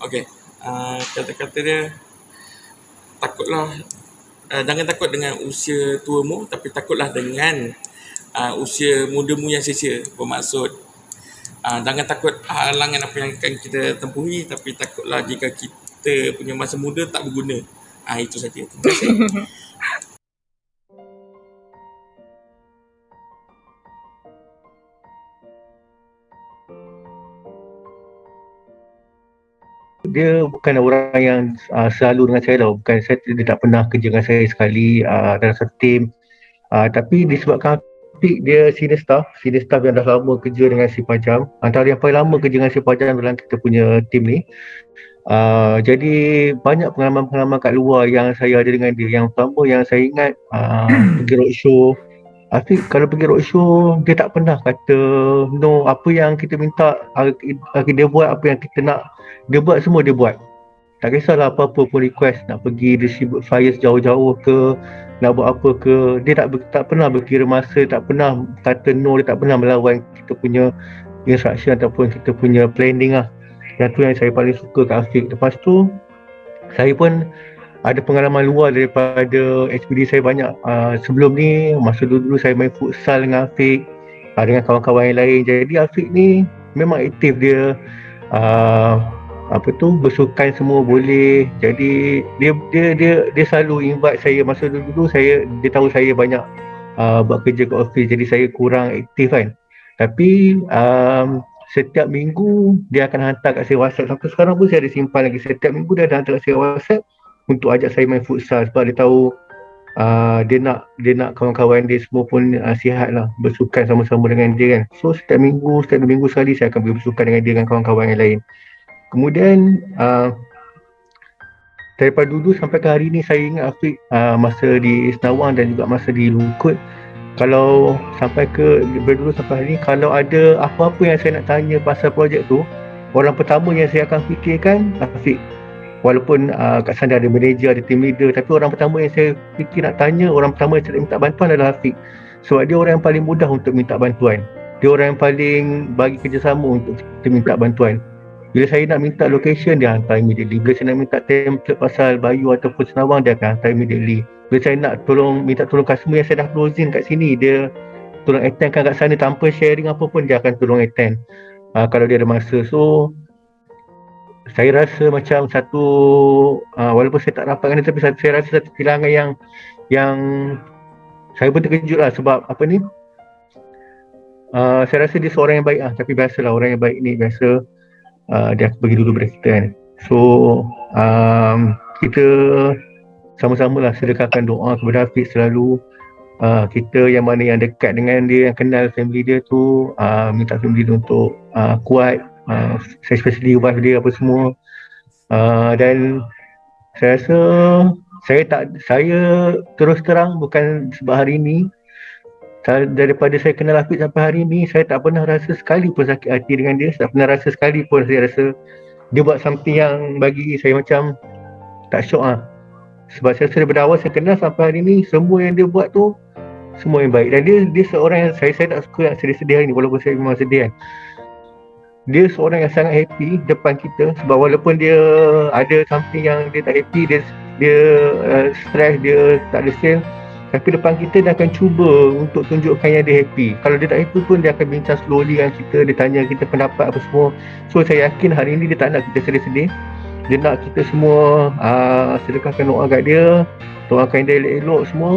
Okey. Kata-kata dia, takutlah, jangan takut dengan usia tuamu, tapi takutlah dengan usia mudamu yang sia-sia. Bermaksud, jangan takut halangan apa yang akan kita tempuhi, tapi takutlah jika kita punya masa muda tak berguna. Itu saja. Terima kasih. Dia bukan orang yang selalu dengan saya tau. Bukan saya, dia tak pernah kerja dengan saya sekali dalam satu tim. Tapi disebabkan Afiq dia senior staff yang dah lama kerja dengan si Pajam, antara yang paling lama kerja dengan si Pajam dalam kita punya tim ni. Jadi banyak pengalaman-pengalaman kat luar yang saya ada dengan dia. Yang pertama yang saya ingat, pergi roadshow. Afiq kalau pergi roadshow, dia tak pernah kata no. Apa yang kita minta, dia buat. Apa yang kita nak, dia buat, semua dia buat. Tak kisahlah apa-apa pun request, nak pergi distribute flyers jauh-jauh ke, nak buat apa ke, dia tak pernah berkira masa, tak pernah kata no, dia tak pernah melawan kita punya instruction ataupun kita punya planning lah. Yang tu yang saya paling suka kat Afiq. Lepas tu, saya pun ada pengalaman luar daripada HPD saya banyak. Sebelum ni, masa dulu saya main futsal dengan Afiq, dengan kawan-kawan yang lain. Jadi Afiq ni memang aktif dia. Bersukan semua boleh. Jadi dia selalu invite saya. Masa dulu dia tahu saya banyak buat kerja kat office, jadi saya kurang aktif kan. Tapi setiap minggu dia akan hantar kat saya WhatsApp. Sampai sekarang pun saya ada simpan lagi. Setiap minggu dia ada hantar kat saya WhatsApp untuk ajak saya main futsal, sebab dia tahu dia nak kawan-kawan dia semua pun sihat lah, bersukan sama-sama dengan dia kan. So setiap minggu sekali saya akan pergi bersukan dengan dia, dengan kawan-kawan yang lain. Kemudian daripada dulu sampai ke hari ni, saya ingat Afiq masa di Senawang dan juga masa di Lukut, kalau sampai ke dulu sampai hari ni, kalau ada apa-apa yang saya nak tanya pasal projek tu, orang pertama yang saya akan fikirkan Afiq. Walaupun kat sana ada manager, ada team leader, tapi orang pertama yang saya fikir nak tanya, orang pertama yang saya minta bantuan adalah Afiq. Sebab dia orang yang paling mudah untuk minta bantuan. Dia orang yang paling bagi kerjasama untuk kita minta bantuan. Bila saya nak minta location, dia hantar immediately. Bila saya nak minta template pasal Bayu ataupun Senawang, dia akan hantar immediately. Bila saya nak minta tolong customer yang saya dah closing kat sini, dia tolong attendkan kat sana tanpa sharing apa pun, dia akan tolong attend kalau dia ada masa. So saya rasa macam satu, walaupun saya tak rapat dengan dia, tapi saya rasa satu kehilangan yang saya pun terkejut lah. Sebab apa ni, saya rasa dia seorang yang baik lah. Tapi biasalah, orang yang baik ni biasa dia pergi dulu daripada kita kan. So kita sama-sama lah sedekahkan doa kepada Afiq selalu. Kita yang mana yang dekat dengan dia, yang kenal family dia tu, minta family dia untuk kuat, especially wife dia apa semua. Dan saya rasa saya terus terang, bukan sebab hari ni, daripada saya kenal Afiq sampai hari ni, saya tak pernah rasa sekali pun sakit hati dengan dia. Tak pernah rasa sekali pun saya rasa dia buat something yang bagi saya macam tak syok lah. Sebab saya rasa daripada awal saya kenal sampai hari ni, semua yang dia buat tu semua yang baik. Dan dia seorang yang saya tak suka yang sedih-sedih hari ni, walaupun saya memang sedih kan. Dia seorang yang sangat happy depan kita. Sebab walaupun dia ada something yang dia tak happy, dia stress, dia tak ada sale, tapi depan kita dia akan cuba untuk tunjukkan yang dia happy. Kalau dia tak happy pun, dia akan bincang slowly dengan kita, dia tanya kita pendapat apa semua. So saya yakin hari ni dia tak nak kita sedih-sedih. Dia nak kita semua sedekahkan doa kat dia, doakan dia elok-elok semua,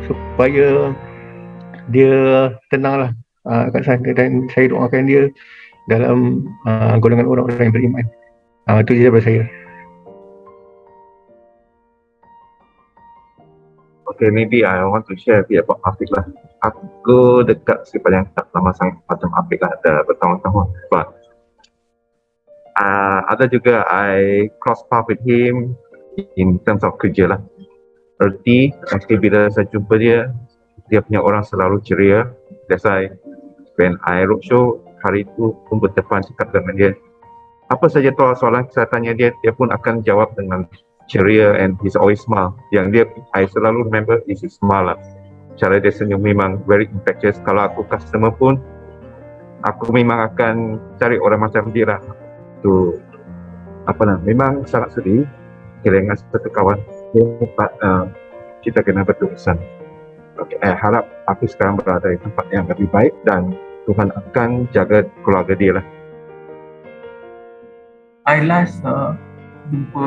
supaya dia tenang lah kat sana. Dan saya doakan dia dalam golongan orang-orang yang beriman. Itu je daripada saya. Okay, maybe I want to share a bit about Afiq lah. Aku dekat si Pajam tak lama sangat macam Afiq lah, ada bertahun-tahun. But ada juga I cross path with him in terms of kerja lah. Erti, bila saya jumpa dia punya orang selalu ceria. That's why when I roadshow, hari itu pun berdepan cakap dengan dia. Apa saja tu soalan saya tanya dia pun akan jawab dengan ceria, and he's always smile. Yang dia, I selalu remember is his smile lah. Cara dia senyum memang very infectious. Kalau aku customer pun, aku memang akan cari orang macam dia lah to memang sangat sedih kehilangan satu kawan. Kita kena berdosa. Harap aku sekarang berada di tempat yang lebih baik dan Tuhan akan jaga keluarga dia lah. I last jumpa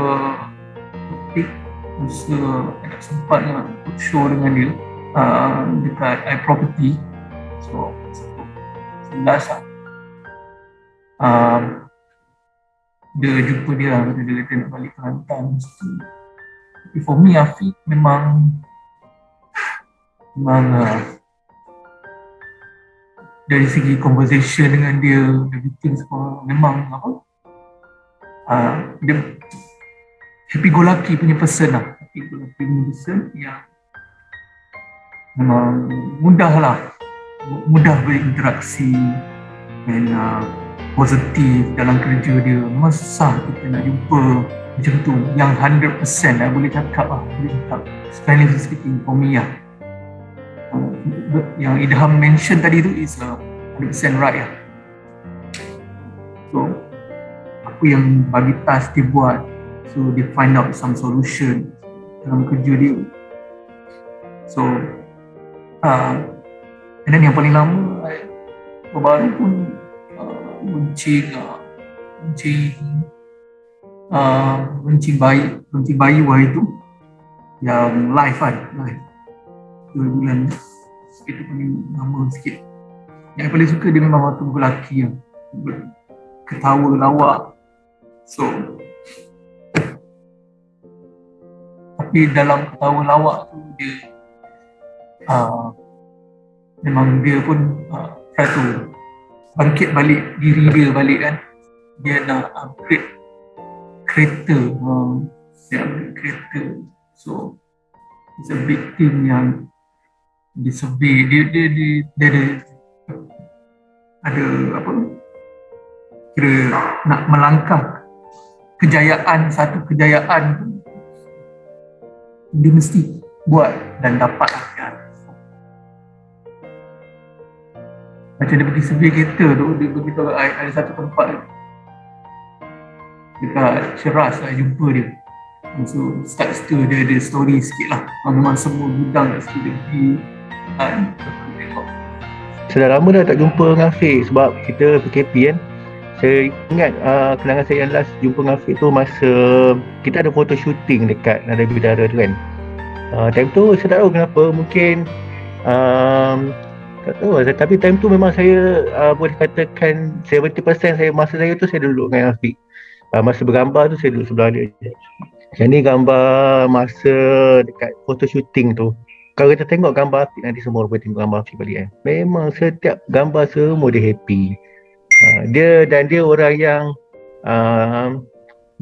Topik masa ada sempat nak show dengan dia dekat iProperty. So last dia jumpa dia kata nak balik Kelantan. Tapi for me, Afiq memang dari segi conversation dengan dia, everything semua memang dia happy go lucky punya person lah. Happy go lucky punya person yang memang mudah berinteraksi dan positif dalam kerja dia. Memang susah kita nak jumpa macam tu yang 100% lah boleh cakap Spanish speaking for me lah. Yang Idham mention tadi tu is 100% right lah. So apa yang bagi task dia buat, so dia find out some solution dalam kerja dia. So and then yang paling lama baru pun runcing bayi wahai tu yang live 2 bulan itu paling lama sikit. Yang paling suka dia memang waktu berlaki yang ketawa lawak. So tapi dalam ketawa lawak tu dia memang dia pun try to bangkit balik diri dia balik kan. Dia nak upgrade kereta. So it's a big thing yang di survey dia ada kira nak melangkah satu kejayaan tu dia mesti buat dan dapat kan. Macam dia pergi survey kereta tu, dia beritahu ada satu tempat dekat Ceras lah jumpa dia. So start situ dia ada story sikit lah. Memang semua gudang kat situ dia pergi tengok. Sudah lama dah tak jumpa dengan Afiq sebab kita PKP kan. Saya ingat kenangan saya yang last jumpa dengan Afiq tu masa kita ada photo shooting dekat Nada Bidara tu kan. Time tu saya tak tahu kenapa, mungkin tak tahu, tapi time tu memang saya boleh katakan 70% masa saya tu saya duduk dengan Afiq. Masa bergambar tu saya duduk sebelah dia. Yang ni gambar masa dekat photo shooting tu. Kalau kita tengok gambar Afiq nanti semua boleh tengok gambar Afiq balik kan. Memang setiap gambar semua dia happy. Dia orang yang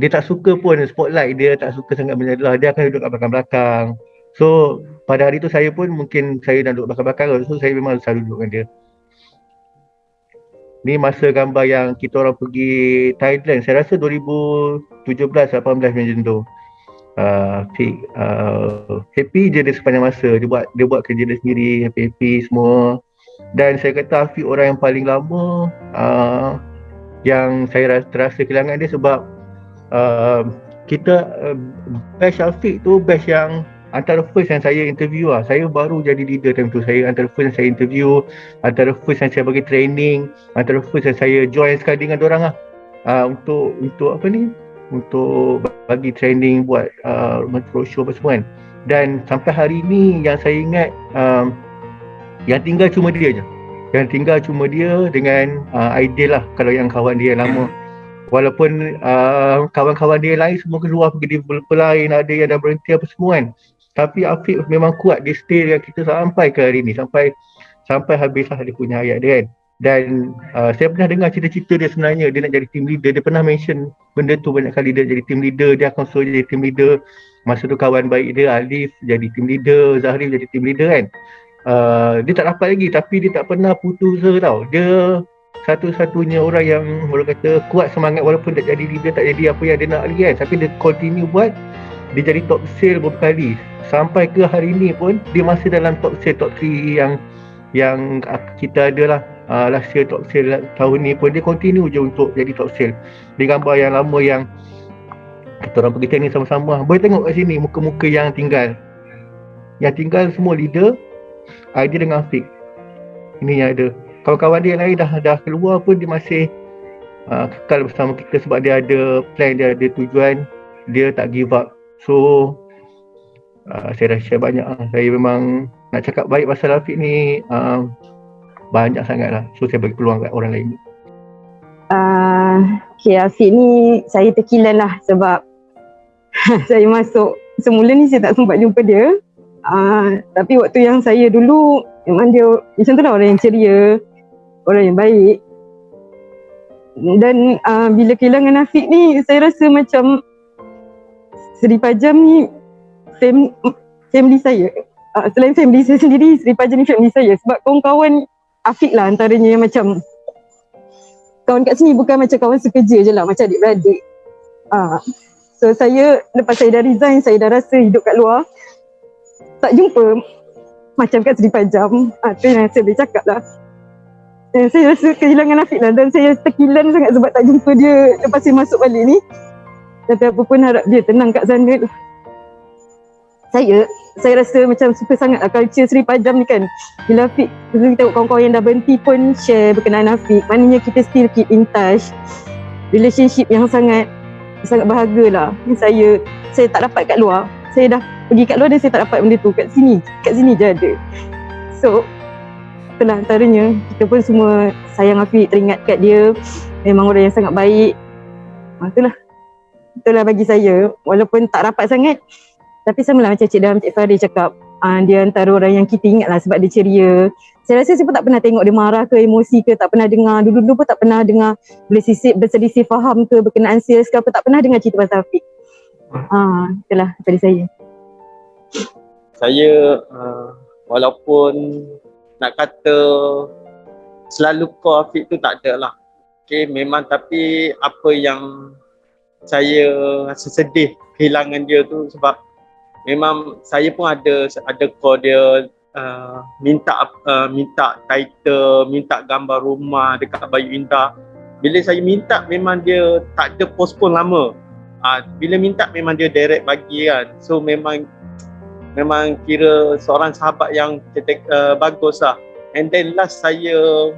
dia tak suka pun spotlight, dia tak suka sangat menyalah, dia akan duduk kat belakang-belakang. So pada hari tu saya pun mungkin saya dah duduk belakang-belakang, so saya memang selalu duduk dengan dia. Ni masa gambar yang kita orang pergi Thailand, saya rasa 2017-18 macam tu. Happy je dia sepanjang masa, dia buat kerja dia sendiri, happy semua. Dan saya kata Afiq orang yang paling lama yang saya terasa kehilangan dia sebab kita batch Afiq tu batch yang antara first yang saya interview lah. Saya baru jadi leader time tu. Saya antara first yang saya interview, antara first yang saya bagi training, antara first yang saya join sekali dengan dorang lah. Untuk untuk bagi training buat roadshow apa semua kan. Dan sampai hari ni yang saya ingat yang tinggal cuma dia je. Yang tinggal cuma dia dengan Aidil lah kalau yang kawan dia yang lama. Walaupun kawan-kawan dia lain semua keluar pergi developer lain, ada yang dah berhenti apa semua kan. Tapi Afiq memang kuat, dia stay dengan kita sampai ke hari ni, sampai habislah dia punya hayat dia kan. Dan saya pernah dengar cerita-cerita dia sebenarnya, dia nak jadi team leader. Dia pernah mention benda tu banyak kali, dia jadi team leader, dia akan suruh jadi team leader. Masa tu kawan baik dia Alif jadi team leader, Zahri jadi team leader kan. Dia tak dapat lagi tapi dia tak pernah putus tau. Dia satu-satunya orang yang orang kata kuat semangat walaupun tak jadi leader, tak jadi apa yang dia nak lagi kan. Tapi dia continue buat, dia jadi top sale beberapa kali. Sampai ke hari ni pun dia masih dalam top sale, top 3 yang kita ada lah. Last year top sale tahun ni pun dia continue je untuk jadi top sale. Dia gambar yang lama yang kita orang pergi training sama-sama. Boleh tengok kat sini muka-muka yang tinggal. Yang tinggal semua leader, Aidil dengan Afiq. Ini yang ada. Kawan-kawan dia yang lain dah keluar pun dia masih kekal bersama kita sebab dia ada plan, dia ada tujuan, dia tak give up. So saya dah share banyak. Saya memang nak cakap baik pasal Afiq ni banyak sangat lah. So saya bagi peluang kat orang lain. Okay, Afiq ni saya terkilan lah sebab saya masuk semula ni saya tak sempat jumpa dia. Tapi waktu yang saya dulu memang dia macam tu lah, orang yang ceria, orang yang baik. Dan bila kehilangan Afiq ni saya rasa macam Seri Pajam ni family saya. Selain family saya sendiri, Seri Pajam ni family saya. Sebab kawan-kawan Afiq lah antaranya yang macam kawan kat sini bukan macam kawan sekerja je lah, macam adik-beradik. So saya, lepas saya dah resign, saya dah rasa hidup kat luar tak jumpa macam kat Seri Pajam. Tu yang saya boleh cakap lah. Dan saya rasa kehilangan Afiq lah, dan saya terkilan sangat sebab tak jumpa dia lepas saya masuk balik ni. Tapi apa pun harap dia tenang kat sana. Saya rasa macam suka sangat lah culture Seri Pajam ni kan. Bila Afiq, bila kita tengok kawan-kawan yang dah berhenti pun share berkenaan Afiq, maknanya kita still keep in touch. Relationship yang sangat berharga lah. Saya tak dapat kat luar. Saya dah pergi kat luar dan saya tak dapat benda tu. Kat sini je ada. So itulah antaranya. Kita pun semua sayang Afiq, teringat kat dia. Memang orang yang sangat baik. Itulah bagi saya. Walaupun tak rapat sangat, tapi sama lah macam Cik Fahri cakap, dia antara orang yang kita ingat lah sebab dia ceria. Saya rasa saya pun tak pernah tengok dia marah ke, emosi ke, tak pernah dengar. Dulu pun tak pernah dengar berselisih faham ke, berkenaan sales ke apa, tak pernah dengar cerita pasal Afiq. Itulah dari saya. Saya walaupun nak kata selalu call Afiq tu tak ada lah. Okay, memang, tapi apa yang saya rasa sedih kehilangan dia tu sebab memang saya pun ada call dia, minta title, minta gambar rumah dekat Bayu Indah. Bila saya minta memang dia tak ada postpone lama. Bila minta memang dia direct bagi kan. So memang kira seorang sahabat yang bagus lah. And then last saya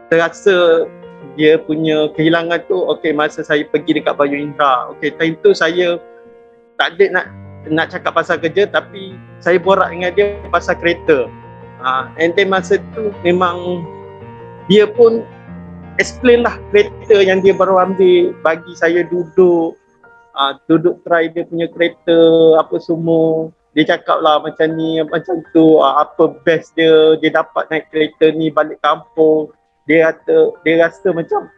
terasa dia punya kehilangan tu, okay, masa saya pergi dekat Bayu Indah. Okay, time tu saya tak ada nak cakap pasal kerja, tapi saya borak dengan dia pasal kereta. And then masa tu memang dia pun explain lah kereta yang dia baru ambil, bagi saya duduk try dia punya kereta apa semua. Dia cakap lah macam ni, macam tu, apa best dia dapat naik kereta ni balik kampung. Dia rasa macam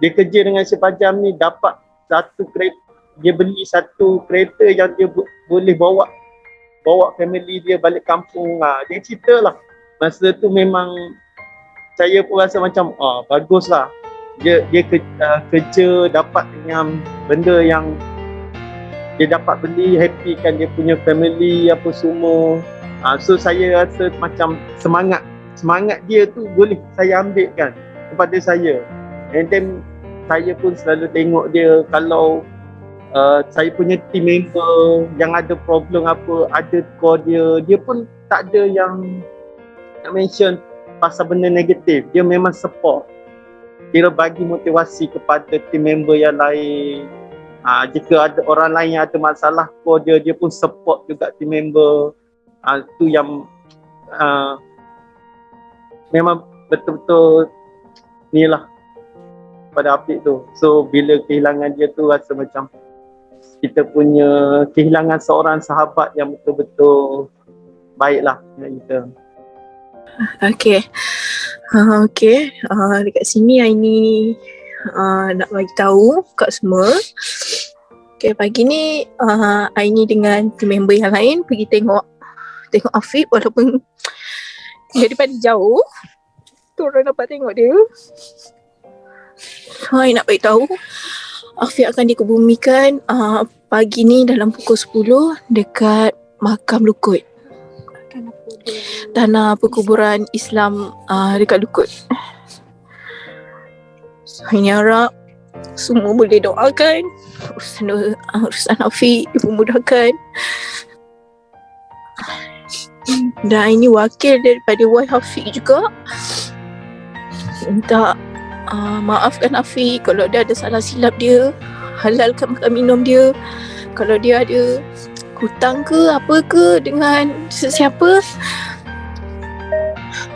dia kerja dengan Seri Pajam ni dapat satu kereta, dia beli satu kereta yang dia boleh bawa family dia balik kampung. Dia cerita lah masa tu memang saya pun rasa macam baguslah dia kerja dapat dengan benda yang dia dapat beli, happy kan dia punya family apa semua. So saya rasa macam semangat dia tu boleh saya ambil kan kepada saya. And then saya pun selalu tengok dia kalau saya punya team member yang ada problem apa, ada call dia pun tak ada yang nak mention pasal benda negatif. Dia memang support, kira bagi motivasi kepada team member yang lain. Jika ada orang lain yang ada masalah call dia pun support juga team member. Tu yang memang betul-betul ni lah pada Afiq tu. So bila kehilangan dia tu rasa macam kita punya kehilangan seorang sahabat yang betul-betul baiklah dengan kita. Okay. Dekat sini Aini nak bagi tahu kat semua. Okay, pagi ni Aini dengan team member yang lain pergi tengok Afiq, walaupun daripada jauh tu orang dapat tengok dia. Aini nak bagi tahu Afiq akan dikebumikan pagi ni dalam pukul 10 dekat Makam Lukut, tanah perkuburan Islam dekat Lukut. So, ini harap semua boleh doakan. Urusan Afiq dipermudahkan. Dan ini wakil daripada wife Afiq juga. Minta maafkan Afiq kalau dia ada salah silap dia. Halalkan makan minum dia. Kalau dia ada hutang ke apa ke dengan sesiapa,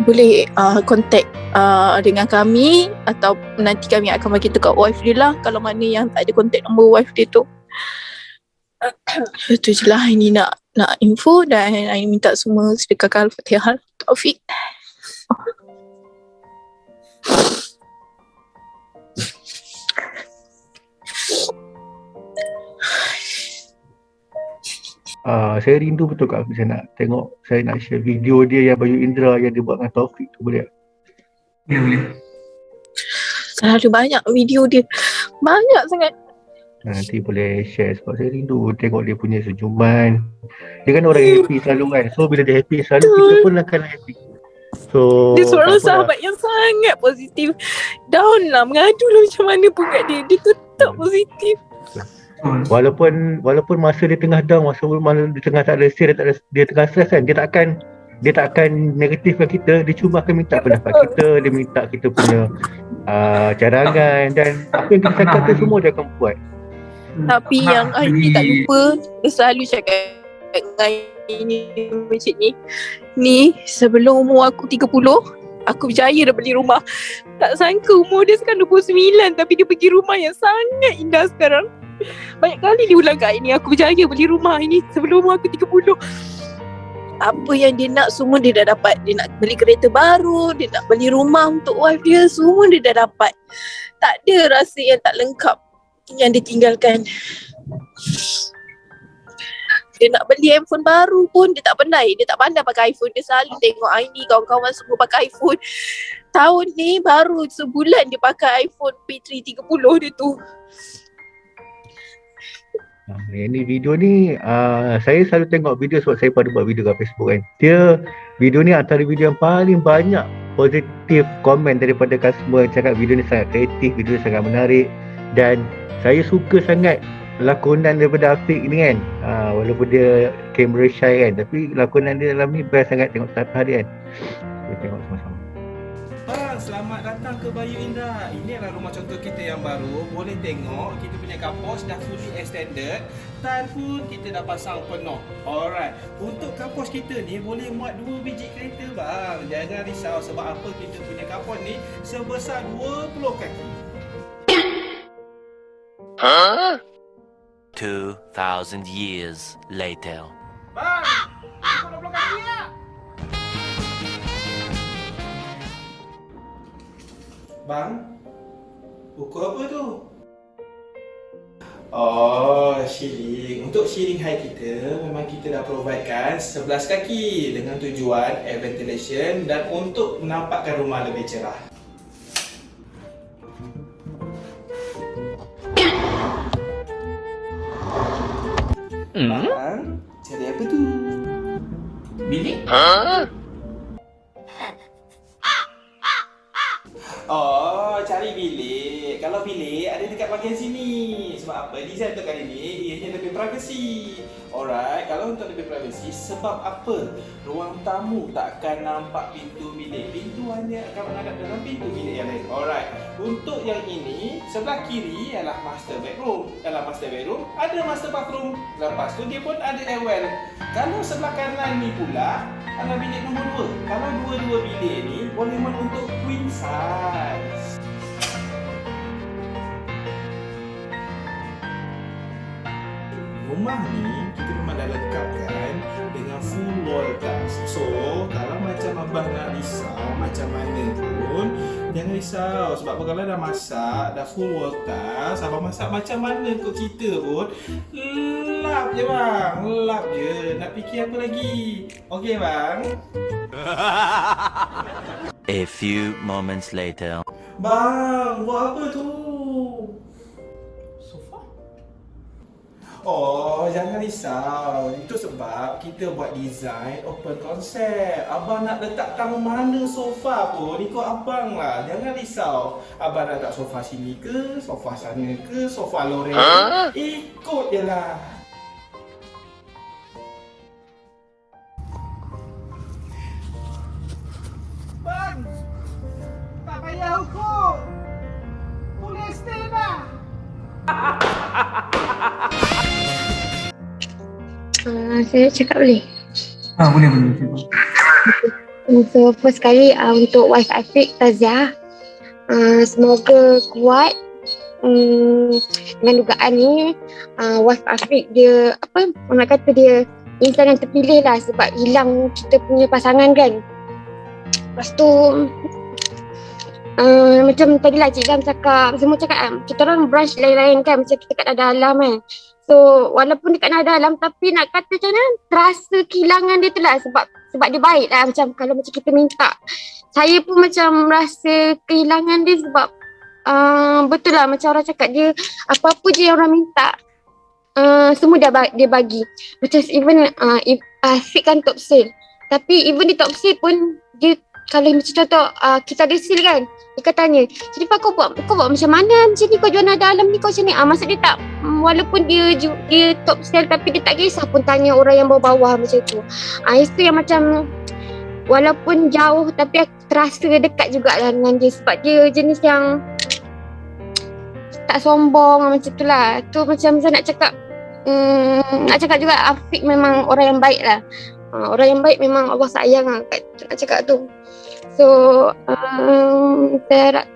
boleh contact dengan kami, atau nanti kami akan bagi tu kat wife dia lah, kalau mana yang tak ada contact nombor wife dia tu. Itu je lah ini nak info, dan ini minta semua sedekahkan Al-Fatihah untuk Afiq. Saya rindu betul Kak Hafiz, saya nak share video dia yang Bayu Indra yang dia buat dengan Taufik tu, boleh tak? Ya, boleh. Selalu banyak video dia, banyak sangat. Nanti boleh share sebab saya rindu tengok dia punya senyuman. Dia kan orang happy selalu kan. So bila dia happy selalu, kita pun akan happy. So Dia seorang sahabat yang sangat positif. Down lah, mengadu lah macam mana pun kat dia, dia tetap positif. Walaupun masa dia tengah down, masa dia tengah tak ada stress, dia tengah stress kan, dia tak akan negatifkan kita. Dia cuma akan minta pendapat kita, dia minta kita punya cadangan, dan apa yang kita cakap tu semua dia akan buat. Tapi yang Aini tak lupa, dia selalu cakap dengan Aini macam ni. Ni sebelum umur aku 30, aku berjaya dah beli rumah. Tak sangka umur dia sekarang 29, tapi dia pergi rumah yang sangat indah sekarang. Banyak kali dia ulang kat Aini, aku berjaya beli rumah ini sebelum umur aku 30. Apa yang dia nak semua dia dah dapat. Dia nak beli kereta baru, dia nak beli rumah untuk wife dia, semua dia dah dapat. Tak ada rasa yang tak lengkap yang ditinggalkan. Dia nak beli handphone baru pun dia tak pandai. Dia tak pandai pakai iPhone. Dia selalu tengok Aini, kawan-kawan semua pakai iPhone. Tahun ni baru sebulan dia pakai iPhone P3 30 dia tu. Ini video ni saya selalu tengok video sebab saya pada buat video kat Facebook kan. Video ni antara video yang paling banyak positif komen daripada customer yang cakap video ni sangat kreatif, video ni sangat menarik, dan saya suka sangat lakonan daripada Afiq ni kan. Walaupun dia camera shy kan, tapi lakonan dia dalam ni best sangat, tengok setiap hari kan. Kita tengok sama-sama. Selamat datang ke Bayu Indra. Ini adalah rumah contoh kita yang baru. Boleh tengok kita punya carport dah fully extended. Tile pun kita dah pasang penuh. Alright. Untuk carport kita ni boleh muat 2 biji kereta bang. Jangan risau sebab apa, kita punya carport ni sebesar 20 kaki. 2,000 years later. Bang, ikut 20 kaki ya? Bang, ukur apa tu? Oh, shielding. Untuk shielding height kita, memang kita dah providekan 11 kaki dengan tujuan air ventilation dan untuk menampakkan rumah lebih cerah. Bang, cari apa tu? Bilik? Oh, cari bilik. Kalau bilik ada dekat bahagian sini. Sebab apa? Design untuk kali ni ianya lebih privasi. Alright, kalau untuk lebih privasi, sebab apa? Ruang tamu tak akan nampak pintu bilik. Pintu hanya akan menghadap dalam pintu bilik yang lain. Alright, untuk yang ini, sebelah kiri adalah master bedroom. Dalam master bedroom ada master bathroom. Lepas tu dia pun ada air well. Kalau sebelah kanan ni pula adalah bilik nombor 2. Kalau dua-dua bilik ni boleh muat untuk queen size. Rumah ni kita memang dah lekatkan dengan full wall glass. So, kalau macam abang nak risau macam mana pun, jangan risau. Sebab apa, kalau dah masak, dah full wall glass, abang masak macam mana kot kita pun, lap je bang, lap je. Nak fikir apa lagi? Okey bang? A few moments later. Bang, buat apa tu? Sofa? Oh, jangan risau. Itu sebab kita buat design open concept. Abang nak letakkan mana sofa pun ikut abang lah. Jangan risau. Abang nak letak sofa sini ke, sofa sana ke, sofa loreng, ikut je lah. Bang, tak payah ukur. Tulis stay lah. Saya cakap boleh? Boleh. Cikgu. So first kali untuk wife Afiq, Taziah, semoga kuat. Dengan dugaan ni wife Afiq dia orang kata dia insan yang terpilih lah sebab hilang kita punya pasangan kan. Lepas tu macam tadilah Cik Dam cakap, semua cakap kan, kita orang branch lain-lain kan, macam kita kat Nada Alam kan. So walaupun dekat Nada Alam tapi nak kata macam mana, terasa kehilangan dia tu lah sebab dia baik lah, macam kalau macam kita minta. Saya pun macam rasa kehilangan dia sebab betul lah macam orang cakap, dia apa-apa je yang orang minta semua dia bagi. Macam even Afiq kan top sale, tapi even di top sale pun dia, kalau macam contoh kita ada sale kan, dia tanya, jadi Pak kau buat macam mana macam ni, kau jual Nada Alam ni kau macam ni. Maksud dia tak, walaupun dia top sale tapi dia tak kisah pun tanya orang yang bawah-bawah macam tu. Itu yang macam walaupun jauh tapi terasa dekat jugalah dengan dia sebab dia jenis yang tak sombong macam tu lah. Tu macam saya nak cakap juga Afiq memang orang yang baik lah. Orang yang baik memang Allah sayang lah nak cakap tu. So saya harap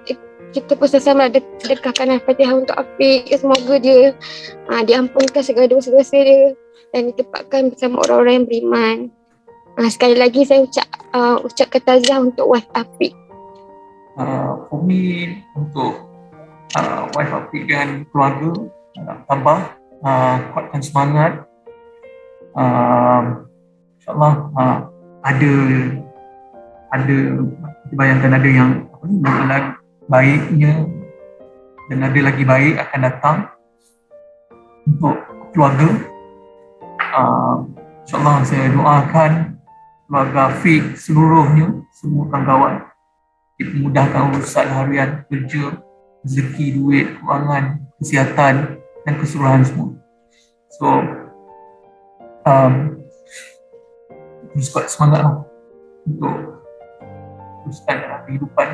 kita pun sama sedekahkan Al-Fatihah untuk Afiq. Semoga dia diampunkan segala dosa-dosa dia dan ditempatkan bersama orang-orang yang beriman. Sekali lagi saya ucapkan taziah untuk wife Afiq. For me, untuk wife Afiq dan keluarga, tabah, kuatkan semangat. InsyaAllah ada bayangkan ada yang berjalan baiknya dan ada lagi baik akan datang untuk keluarga. InsyaAllah saya doakan keluarga Afiq seluruhnya, semua kawan-kawan dimudahkan urusan harian, kerja, rezeki, duit, kewangan, kesihatan dan keseluruhan semua. So terus kuat semangat lah untuk teruskan dalam kehidupan.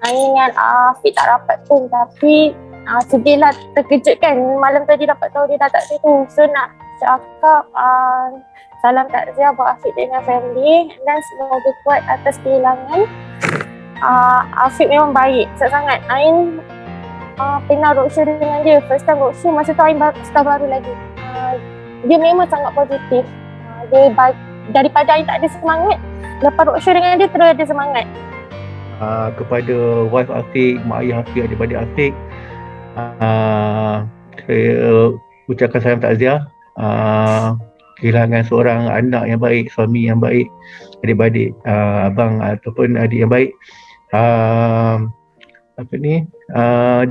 Saya dengan Afiq tak rapat pun, tapi sedih lah, terkejut kan malam tadi dapat tahu dia dah tak situ. So nak cakap salam takziah buat Afiq dengan family dan semoga kuat atas kehilangan. Afiq memang baik sangat. Ain pernah roadshow dengan dia, first time roadshow masa tu Ain staf baru lagi. Dia memang sangat positif. Dia daripada Ain tak ada semangat, lepas roadshow dengan dia terus ada semangat. Kepada wife Afiq, mak ayah Afiq, adik-adik Afiq, saya ucapkan salam takziah. Kehilangan seorang anak yang baik, suami yang baik, adik-adik, abang ataupun adik yang baik.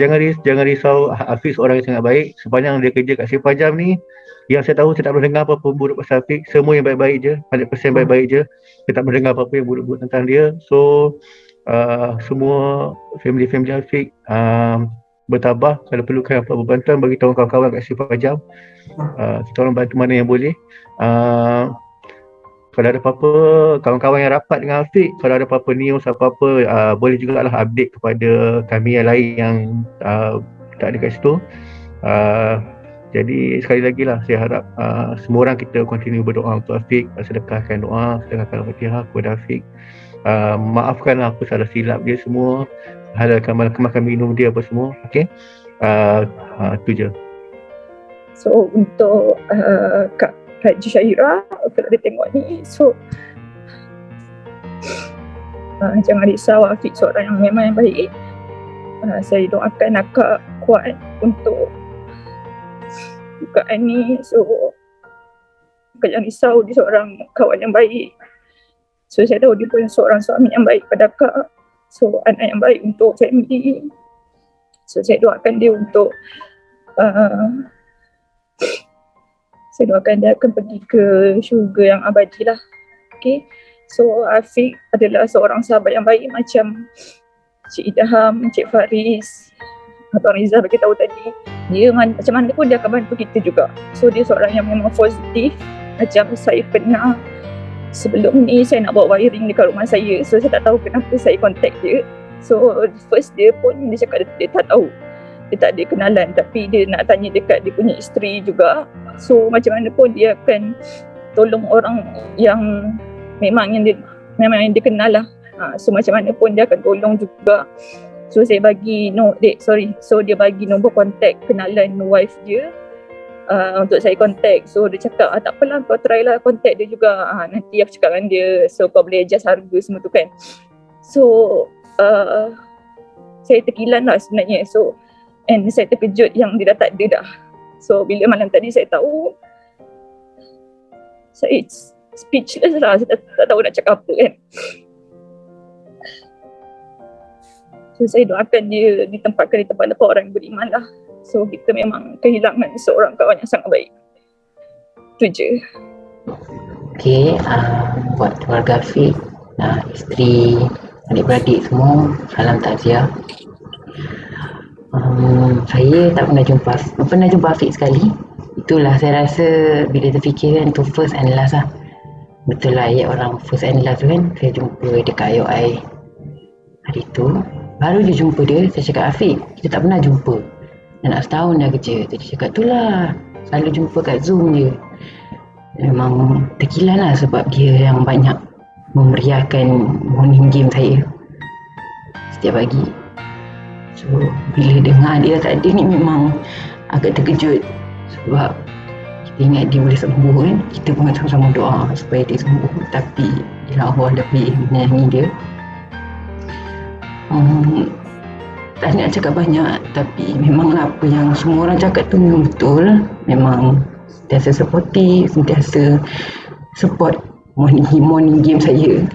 Jangan risau, Afiq seorang yang sangat baik. Sepanjang dia kerja kat Seri Pajam ni, yang saya tahu saya tak pernah dengar apa-apa buruk pasal Afiq. Semua yang baik-baik je, 100% baik-baik je. Saya tak pernah dengar apa-apa yang buruk-buruk tentang dia. So semua family Afiq bertabah. Kalau perlukan apa-apa bantuan, bagi tahu kawan-kawan kat Seri Pajam. Kita orang bantu mana yang boleh. Kalau ada apa-apa, kawan-kawan yang rapat dengan Afiq, kalau ada apa-apa news, apa-apa, boleh jugalah update kepada kami yang lain yang tak ada kat situ. Jadi sekali lagi lah, saya harap semua orang kita continue berdoa untuk Afiq, sedekahkan Al-Fatihah kepada Afiq. Maafkanlah apa salah silap dia semua, halalkan makan minum dia apa semua. Okay, itu je. So untuk Kak Haji Syahira, kalau dia tengok ni, so jangan risau, Afiq seorang yang memang yang baik. Saya doakan akak kuat untuk bukaan ni. So jangan risau, dia seorang kawan yang baik. So saya tahu dia pun seorang suami yang baik pada akak. So anak yang baik untuk family. So saya doakan dia untuk Saya doakan dia akan pergi ke syurga yang abadi lah. Okay. So Afiq adalah seorang sahabat yang baik macam Cik Idham, Cik Faris, Abang Rizal bagi tahu tadi. Dia macam mana pun dia akan bantu kita juga. So dia seorang yang memang positif. Macam saya pernah sebelum ni saya nak bawa wiring dekat rumah saya. So saya tak tahu kenapa saya contact dia. So first dia pun dia cakap dia tak tahu. Dia tak ada kenalan tapi dia nak tanya dekat dia punya isteri juga. So macam mana pun dia akan tolong orang yang memang yang dia kenal lah. So macam mana pun dia akan tolong juga. So saya bagi So dia bagi nombor kontak kenalan wife dia untuk saya kontak. So dia cakap tak apalah kau try lah kontak dia juga. Nanti aku cakap dengan dia. So kau boleh adjust harga semua tu kan. So saya terkilan lah sebenarnya. So and saya terkejut yang dia dah tak ada dah. So bila malam tadi saya tahu, saya speechless lah. Saya tak tahu nak cakap apa kan. So saya doakan dia ditempatkan di tempat orang yang beriman lah. So kita memang kehilangan seorang kawan yang sangat baik. Itu je. Okay, buat keluarga Afiq, isteri, adik-beradik semua, salam takziah. Saya tak pernah jumpa Afiq sekali. Itulah saya rasa bila terfikir kan tu first and last lah. Betul lah ayat orang first and last tu kan. Saya jumpa dekat IOI hari tu. Baru je jumpa dia, saya cakap Afiq, kita tak pernah jumpa. Dah nak setahun dah kerja. Jadi cakap tu lah, selalu jumpa kat Zoom je. Memang terkilan lah sebab dia yang banyak memeriahkan morning game saya setiap pagi. So bila dengar dia tak ada ni memang agak terkejut. Sebab kita ingat dia boleh sembuh kan. Kita pun sama-sama doa supaya dia sembuh. Tapi bila Allah lebih menyayangi dia. Tak nak cakap banyak. Tapi memanglah apa yang semua orang cakap tu memang betul. Memang sentiasa supportive, sentiasa support morning game saya.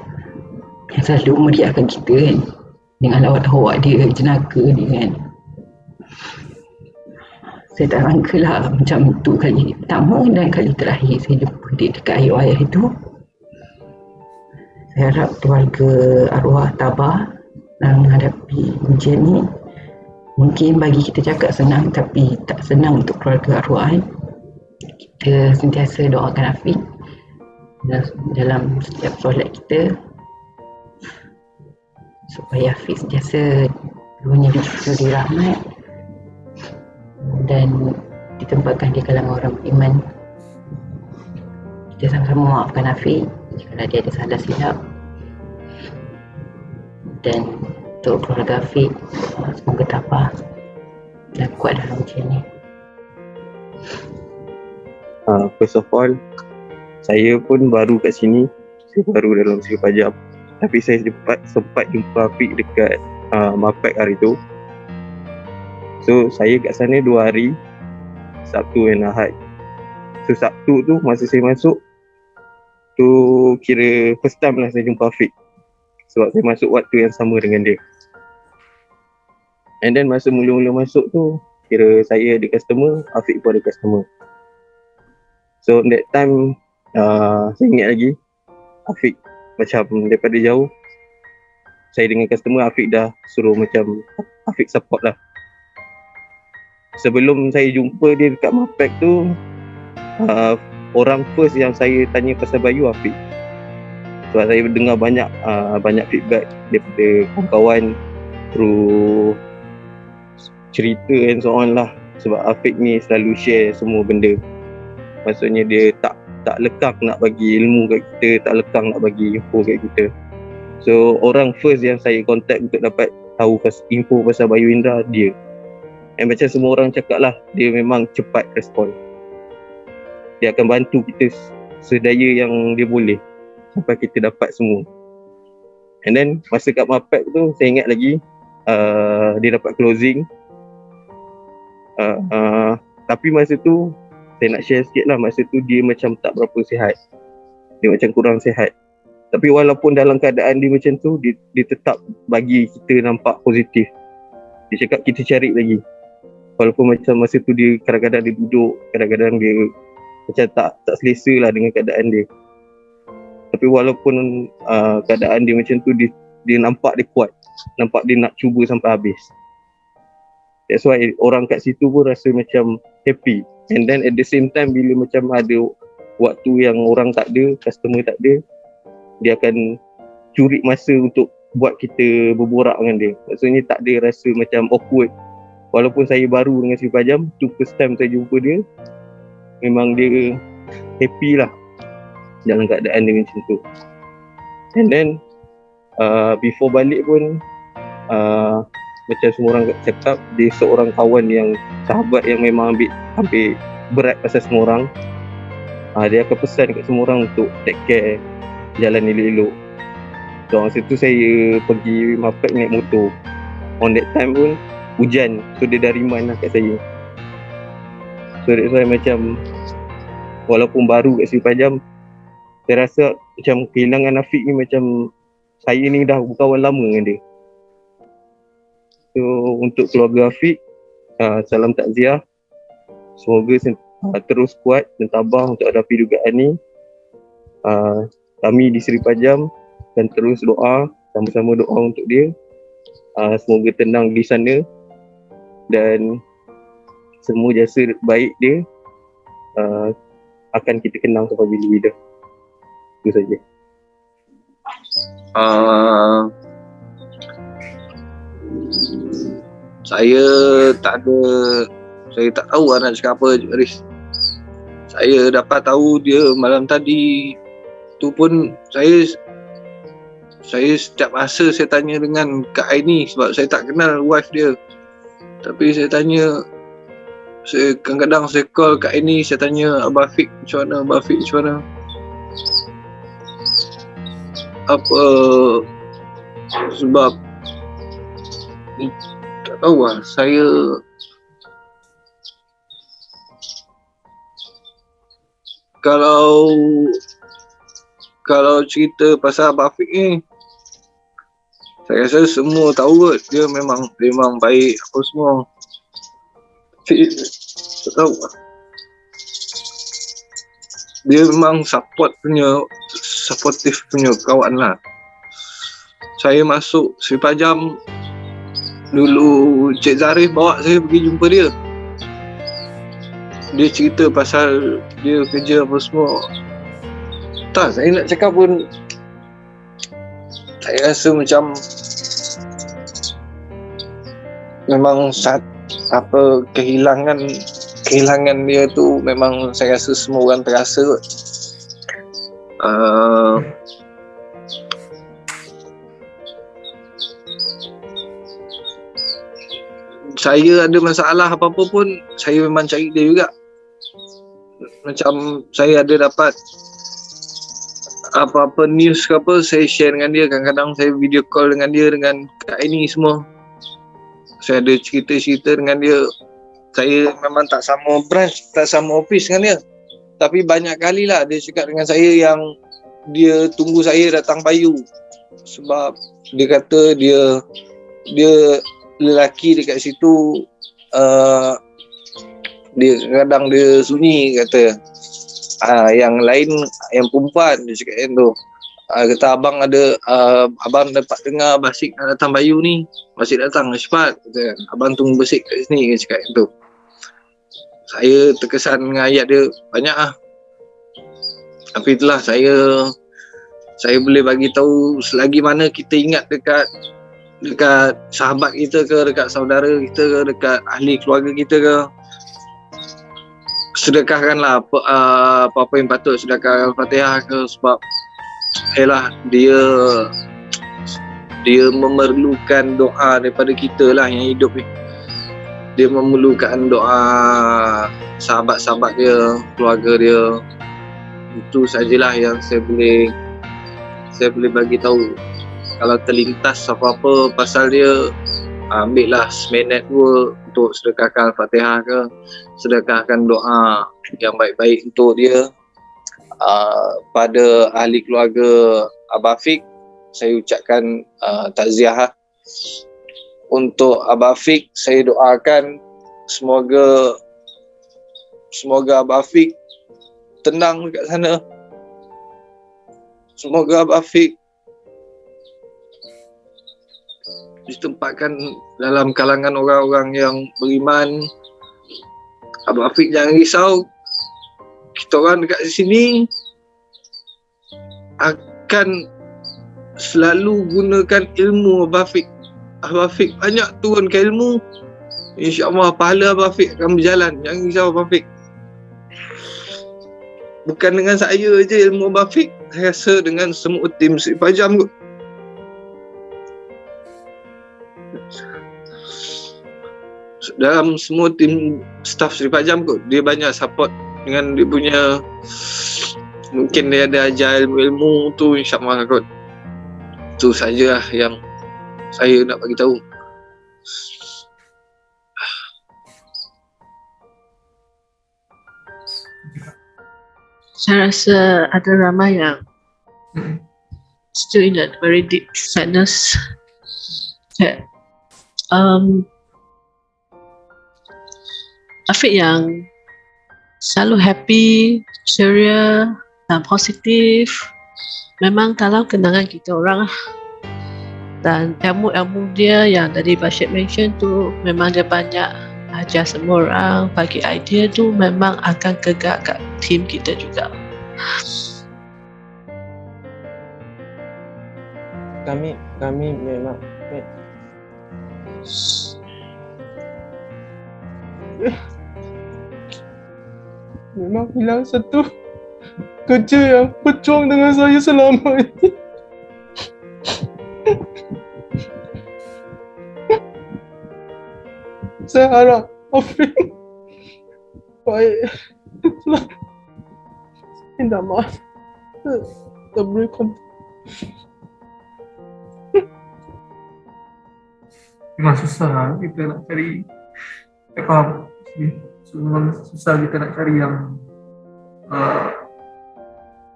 Yang selalu meriahkan kita kan. Dengan lawak-lawak dia, jenaka dia kan. Saya tak sangka lah macam tu kali pertama dan kali terakhir saya jumpa dia dekat IOI itu. Saya harap keluarga arwah tabah dalam menghadapi ujian ni. Mungkin bagi kita cakap senang tapi tak senang untuk keluarga arwah kan. Kita sentiasa doakan Afiq dalam setiap solat kita supaya Afiq sentiasa punya diberi rahmat dan ditempatkan di kalangan orang beriman. Kita sama-sama maafkan Afiq jika dia ada salah silap. Dan untuk keluarga Afiq, semoga tabah dan kuat dalam ujian ni. First of all, saya pun baru kat sini. Saya baru dalam beberapa jam. Tapi saya sempat jumpa Afiq dekat Mapek hari tu. So saya kat sana 2 hari, Sabtu dan Ahad. So Sabtu tu masa saya masuk tu kira first time lah saya jumpa Afiq. Sebab saya masuk waktu yang sama dengan dia. And then masa mula-mula masuk tu kira saya ada customer, Afiq pun ada customer. So that time saya ingat lagi Afiq macam daripada jauh saya dengan customer, Afiq dah suruh macam Afiq support lah. Sebelum saya jumpa dia dekat Mapek tu, orang first yang saya tanya pasal Bayu Afiq. Sebab saya dengar banyak feedback daripada kawan-kawan through cerita and so on lah. Sebab Afiq ni selalu share semua benda. Maksudnya dia tak lekang nak bagi ilmu kat kita, tak lekang nak bagi info kat kita. So orang first yang saya contact untuk dapat tahu info pasal Bayu Indra dia. And macam semua orang cakap lah, dia memang cepat respon. Dia akan bantu kita sedaya yang dia boleh sampai kita dapat semua. And then masa kat Mapek tu saya ingat lagi dia dapat closing. Tapi masa tu saya nak share sikit lah, masa tu dia macam tak berapa sihat. Dia macam kurang sihat. Tapi walaupun dalam keadaan dia macam tu, dia tetap bagi kita nampak positif. Dia cakap kita cari lagi. Walaupun macam masa tu dia kadang-kadang dia duduk, kadang-kadang dia macam tak selesa lah dengan keadaan dia. Tapi walaupun keadaan dia macam tu, dia nampak dia kuat, nampak dia nak cuba sampai habis. That's why orang kat situ pun rasa macam happy. And then at the same time, bila macam ada waktu yang orang tak ada, customer tak ada, dia akan curi masa untuk buat kita berborak dengan dia. Maksudnya tak ada rasa macam awkward. Walaupun saya baru dengan Sri Pajam, tu first time saya jumpa dia, memang dia happy lah dalam keadaan dia macam tu. And then before balik pun macam semua orang cakap, dia seorang kawan yang sahabat yang memang hampir berat pasal semua orang. Dia akan pesan kat semua orang untuk take care, jalan elok-elok. So masa tu saya pergi Mapek naik motor. On that time pun hujan, so dia dah remind lah kat saya. So that's why macam walaupun baru kat Sri Pajam, saya rasa macam kehilangan Afiq ni macam saya ni dah berkawan lama dengan dia. So untuk keluarga Afiq, salam takziah. Semoga terus kuat dan tabah untuk hadapi dugaan ni. Kami di Sri Pajam dan terus doa, sama-sama doa untuk dia. Semoga tenang di sana dan semua jasa baik dia akan kita kenang sampai bila-bila. Itu saja. Saya tak tahu nak cakap apa, Riz. Saya dapat tahu dia malam tadi tu pun saya setiap masa saya tanya dengan Kak Aini sebab saya tak kenal wife dia. Tapi saya tanya, kadang-kadang saya call Kak Aini, saya tanya Abah Afiq macam mana, Abah Afiq macam mana. Apa sebab tak tahu lah, saya kalau cerita pasal Abah Afiq ni, saya rasa semua tahu kot, dia memang baik apa semua. Tapi tak tahu lah, dia memang supportive punya kawan lah. Saya masuk Sri Pajam dulu, Cik Zarif bawa saya pergi jumpa dia. Dia cerita pasal dia kerja apa semua. Tak, saya nak cakap pun, saya rasa macam memang kehilangan dia tu memang saya rasa semua orang terasa kot. Saya ada masalah apa-apa pun, saya memang cari dia juga. Macam saya ada dapat apa-apa news ke apa, saya share dengan dia. Kadang-kadang saya video call dengan dia, dengan Kak Aini semua. Saya ada cerita-cerita dengan dia. Saya memang tak sama branch, tak sama office dengan dia. Tapi banyak kali lah dia cakap dengan saya yang dia tunggu saya datang Bayu. Sebab dia kata dia lelaki dekat situ, dia kadang dia sunyi kata. Yang lain, yang perempuan dia cakap yang tu. Kata abang dapat dengar Basik nak datang Bayu ni. Basik datang cepat. Kata, abang tunggu Basik kat sini, dia cakap yang tu. Saya terkesan dengan ayat dia banyak lah. Tapi itulah, saya boleh bagi tahu selagi mana kita ingat dekat sahabat kita ke, dekat saudara kita ke, dekat ahli keluarga kita ke, sedekahkanlah apa-apa yang patut, sedekah Al-Fatihah ke, sebab yalah, dia memerlukan doa daripada kita lah yang hidup ni. Dia memerlukan doa sahabat-sahabat dia, keluarga dia. Itu sajalah yang saya boleh bagi tahu. Kalau terlintas apa-apa pasal dia, ambillah seminit dua untuk sedekahkan Al-Fatihah ke, sedekahkan doa yang baik-baik untuk dia. Pada ahli keluarga Abah Afiq, saya ucapkan takziah. Untuk Abah Afiq, saya doakan semoga Abah Afiq tenang dekat sana. Semoga Abang Afiq ditempatkan dalam kalangan orang-orang yang beriman. Abang Afiq jangan risau. Kita orang dekat sini akan selalu gunakan ilmu Abang Afiq. Abang Afiq banyak turunkan ilmu. InsyaAllah pahala Abang Afiq akan berjalan. Jangan risau Abang Afiq. Bukan dengan saya je ilmu Abang Afiq. Saya rasa dengan semua tim Seri Pajam kot. Dalam semua tim staff Seri Pajam kot. Dia banyak support dengan dia punya, mungkin dia ada ajar ilmu-ilmu tu, insyaAllah kot. Itu sajalah yang saya nak bagi tahu. Saya rasa ada ramai yang still in a very deep sadness. That Afiq yang selalu happy, ceria dan positif, memang dalam kenangan kita orang lah. Dan ilmu-ilmu dia yang tadi Bashir mention tu, memang dia banyak ajar semua orang, bagi idea tu memang akan kegak kat team kita juga. Kami memang hilang satu kerja yang berjuang dengan saya selama ini. Saya harap Afiq baik. Minta maaf. Memang susah kita nak cari, tak faham. So, memang susah kita nak cari yang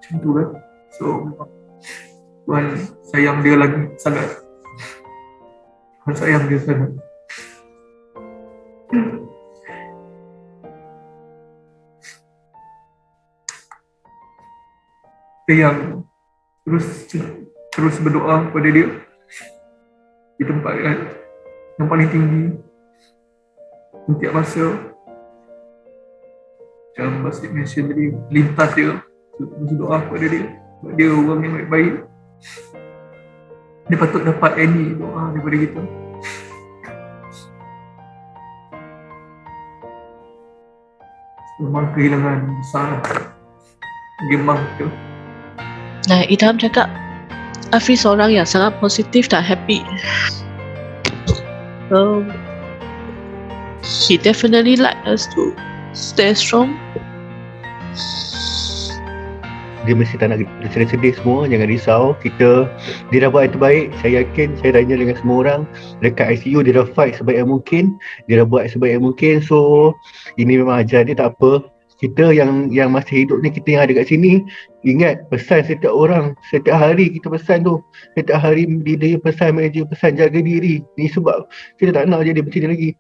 macam tu kan. So memang Tuhan sayang dia lagi sangat. Tuhan sayang dia sangat. Kita yang terus berdoa kepada dia di tempat yang paling tinggi setiap masa. Macam Basik mention tadi, lintas dia, terus doa kepada dia sebab dia orang yang baik-baik. Dia patut dapat any doa daripada kita. Memang kehilangan besar Gemang tu. Nah, Idham cakap Afiq seorang yang sangat positif dan happy. He definitely like us to stay strong. Dia mesti tak nak kita sedih-sedih semua. Jangan risau, dia dah buat yang terbaik. Saya yakin, saya tanya dengan semua orang dekat ICU, dia dah fight sebaik yang mungkin, dia dah buat sebaik yang mungkin. So ini memang ajar dia, tak apa. Kita yang masih hidup ni, kita yang ada kat sini, ingat pesan setiap orang, setiap hari kita pesan tu, setiap hari dia pesan, manager pesan, jaga diri. Ni sebab kita tak nak jadi macam ni lagi.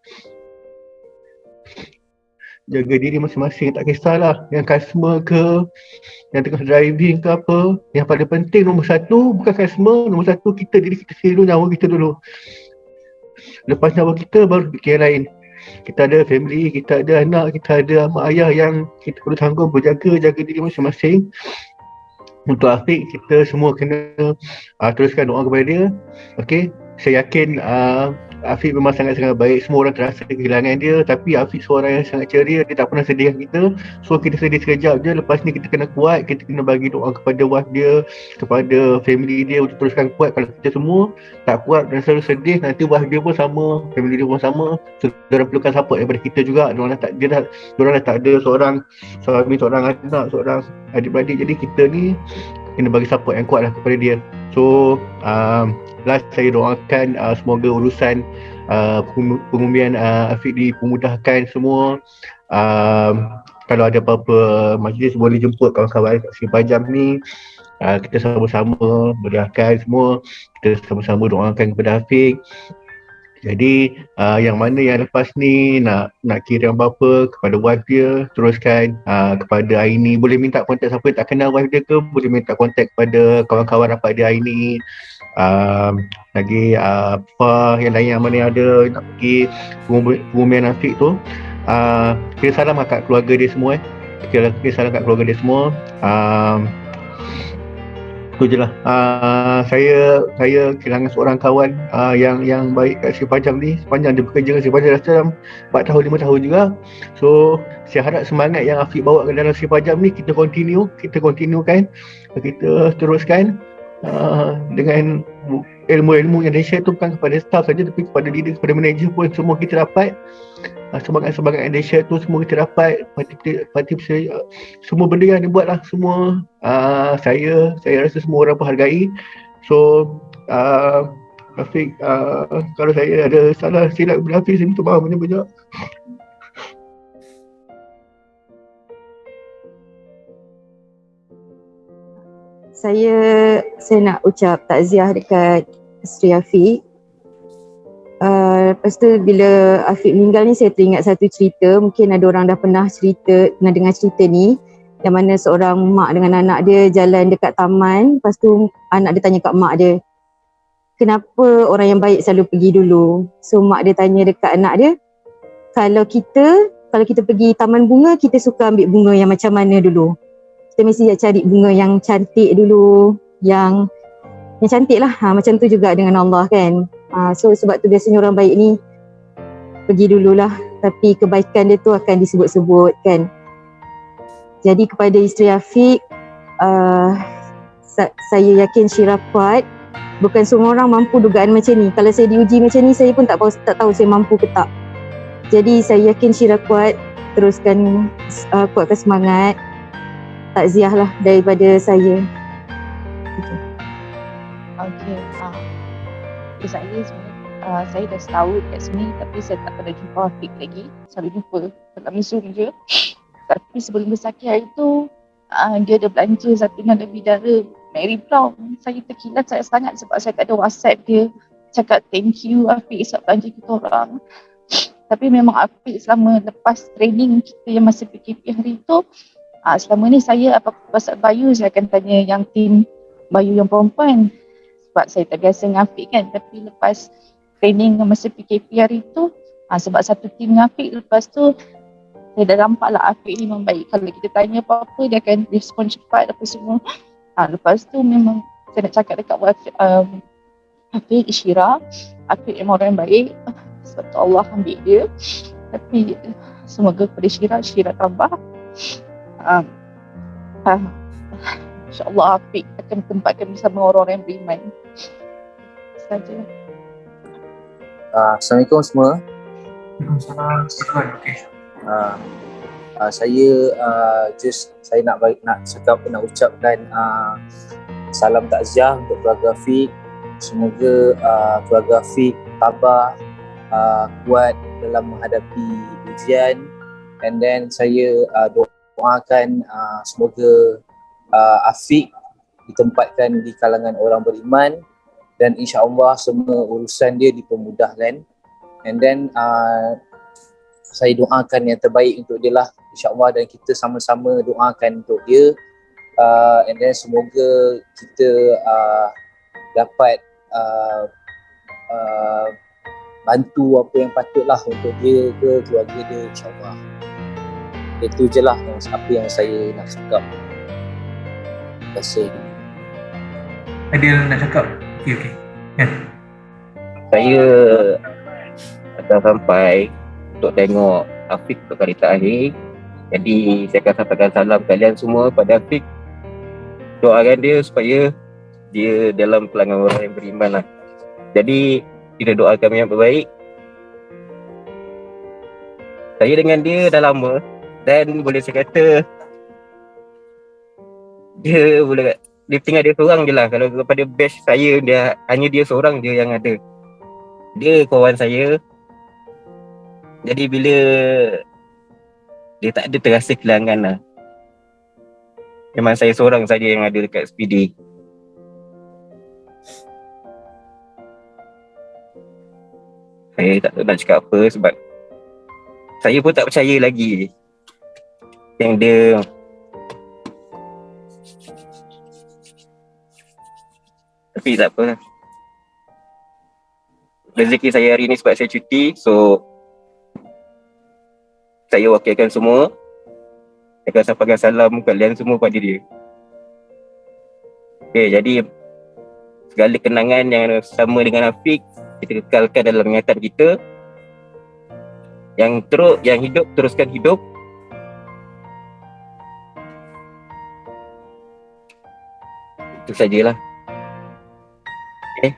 Jaga diri masing-masing, tak kisahlah yang customer ke, yang tengah driving ke apa. Yang paling penting nombor satu bukan customer, nombor satu kita, diri kita sendiri, nyawa kita dulu. Lepas nyawa kita baru fikir yang lain. Kita ada family, kita ada anak, kita ada mak ayah yang kita perlu tanggung, jaga diri masing-masing. Untuk Afiq, kita semua kena teruskan doa kepada dia. Okay, saya yakin Afiq memang sangat-sangat baik. Semua orang terasa kehilangan dia, tapi Afiq seorang yang sangat ceria. Dia tak pernah sedih dengan kita. So kita sedih sekejap je, lepas ni kita kena kuat. Kita kena bagi doa kepada wife dia, kepada family dia untuk teruskan kuat. Kalau kita semua tak kuat dan selalu sedih, nanti wife dia pun sama, family dia pun sama. So diorang perlukan support daripada kita juga. Diorang dah tak ada seorang suami, seorang anak, seorang adik-beradik. Jadi kita ni kena bagi support yang kuat lah kepada dia. So last saya doakan semoga urusan pengumian Afiq dipermudahkan semua. Kalau ada apa-apa majlis boleh jemput kawan-kawan kat Seri Pajam ni. Kita sama-sama berdoakan semua. Kita sama-sama doakan kepada Afiq. Jadi yang mana yang lepas ni nak kirim apa-apa kepada wife dia, teruskan kepada Aini. Boleh minta kontak siapa yang tak kenal wife dia ke, boleh minta kontak kepada kawan-kawan rapat dia Aini. Lagi apa yang lain yang mana yang ada nak pergi pengumuman Afiq tu. Kira salam kat keluarga dia semua kira salam kat keluarga dia semua. Itu je lah. Saya kehilangan seorang kawan yang baik kat Sri Pajam ni. Sepanjang dia bekerja kat Sri Pajam dah dalam 4 tahun 5 tahun juga. So saya harap semangat yang Afiq bawa ke dalam Sri Pajam ni kita continuekan, kita teruskan dengan ilmu-ilmu yang dia share tu bukan kepada staff saja tapi kepada leader, kepada manager pun semua kita dapat. Semangat-semangat yang dia share tu semua kita dapat, parti semua benda yang dia buat lah semua saya rasa semua orang pun hargai. So Afiq, kalau saya ada salah silap kepada Afiq, saya minta maaf banyak-banyak. Saya nak ucap takziah dekat Sri Afiq. Lepas tu bila Afiq meninggal ni saya teringat satu cerita. Mungkin ada orang dah pernah dengar cerita ni, yang mana seorang mak dengan anak dia jalan dekat taman. Lepas tu anak dia tanya kat mak dia, kenapa orang yang baik selalu pergi dulu? So mak dia tanya dekat anak dia, kalau kita pergi taman bunga, kita suka ambil bunga yang macam mana dulu? Kita mesti cari bunga yang cantik dulu, yang cantik lah. Macam tu juga dengan Allah kan. So sebab tu biasanya orang baik ni pergi dululah, tapi kebaikan dia tu akan disebut-sebut kan. Jadi kepada isteri Afiq, saya yakin Syirah kuat. Bukan semua orang mampu dugaan macam ni. Kalau saya diuji macam ni, saya pun tak tahu saya mampu ke tak. Jadi saya yakin Syirah kuat. Teruskan kuatkan semangat. Takziah lah daripada saya. Okay. Saya sebenarnya saya dah setahun kat sini tapi saya tak pernah jumpa Afiq lagi. Selalu jumpa dalam Zoom je. Tapi sebelum bersakit hari tu dia ada belanja satu nada bidara Mary Brown. Saya terkilat sangat sebab saya tak ada WhatsApp dia. Cakap thank you Afiq sebab belanja kita orang. Tapi memang Afiq selama lepas training kita yang masa PKP hari tu, selama ni saya apa-apa pasal Bayu saya akan tanya yang tim Bayu yang perempuan. Sebab saya tak biasa dengan Afiq kan. Tapi lepas training masa PKP hari tu, sebab satu tim dengan Afiq, lepas tu saya dah nampak lah Afiq ni memang baik. Kalau kita tanya apa-apa, dia akan respon cepat apa semua. Lepas tu memang saya nak cakap dekat Afiq, Syirah, Afiq memang orang yang baik. Sebab tu Allah ambil dia. Tapi semoga kepada Syirah tambah. InsyaAllah Afiq akan tempatkan bersama orang-orang yang beriman. Saja. Assalamualaikum semua. Waalaikumsalam. Okay. Saya nak ucapkan salam takziah untuk keluarga Afiq. Semoga keluarga Afiq tabah, kuat dalam menghadapi ujian. And then saya doakan semoga Afiq ditempatkan di kalangan orang beriman dan insya-Allah semua urusan dia dipermudahkan. And then saya doakan yang terbaik untuk dia lah insya-Allah, dan kita sama-sama doakan untuk dia. And then semoga kita dapat bantu apa yang patutlah untuk dia ke keluarga dia insya-Allah. Itu je lah apa yang saya nak cakap. Terima kasih. Ada yang nak cakap? Okay. Saya dah sampai untuk tengok Afiq untuk kali terakhir. Jadi saya akan sampaikan salam kalian semua pada Afiq. Doakan dia supaya dia dalam kalangan orang yang beriman lah. Jadi kita doakan yang baik. Saya dengan dia dah lama dan boleh saya kata dia tinggal dia seorang je lah. Kalau kepada batch saya, hanya dia seorang je yang ada. Dia kawan saya. Jadi bila dia tak ada terasa kehilangan lah. Memang saya seorang saja yang ada dekat SPD. Saya tak tahu nak cakap apa sebab saya pun tak percaya lagi yang dia tapi tak apa. Rezeki saya hari ni sebab saya cuti, so saya wakilkan semua. Saya akan sampaikan salam kalian semua pada dia. Okay, jadi segala kenangan yang sama dengan Afiq kita kekalkan dalam ingatan kita. Yang hidup teruskan hidup. Itu sajalah. Okay.